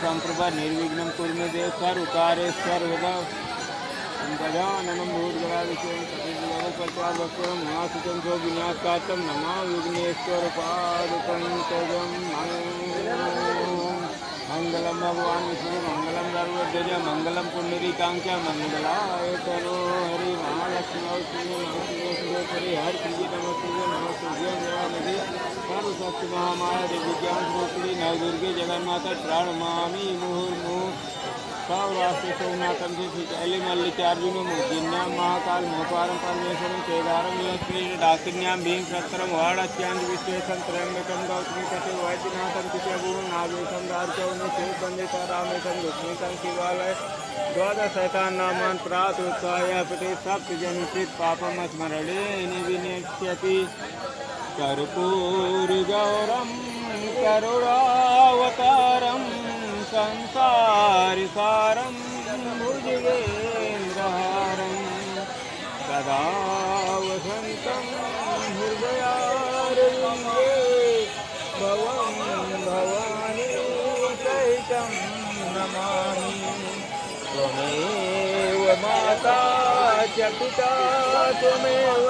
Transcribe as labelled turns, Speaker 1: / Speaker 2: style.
Speaker 1: संप्रभा निर्विघ्नं कुरु मे देव सर्वकार्येषु गजाननं भूतगणाधिसेवितं कपितजगत्पतिं महासुतं सो विनाशकातं नमः विघ्नेश्वरपादपङ्कजं मंगलम भगवान विष्णु मंगलम गरुड़ध्वज मंगलम पुंडरीकांच मंगलाय तनो हरि महालक्ष्मी सुरेश्वरी हर प्रिय नमस्ते नमस्ते सर्वशक्ति महामाया दिव्यज्ञान स्वरूपिणी नवदुर्गे जगन्माता प्रणमामि मुहुर्मुहुः सौराष्ट्र सोमनाथम से कैली मल्लिकार्जुन मुद्दिन्याम महाकाल मोहपारम परमेश्वरम केदारम यश्री डाकिन्याम भीम सत्रम वाड़च्यांज विश्वेशं त्र्यंबकं गौतमी तटे वैद्यनाथं किशगुण नागेशं दार्चवने शेष वंदिता रामेशं लक्ष्मीतं शिवालय द्वादशैतान नामान प्रात उत्साह पते सप्त जनित पापम स्मरणे विनेक्ष्यति कर्पूर गौरम करुणावतारम संसारिसारं भुजगेन्द्रहारं सदा वसन्तं हृदयारविन्दे भवं भवानी सहितं नमामि त्वमेव माता च पिता त्वमेव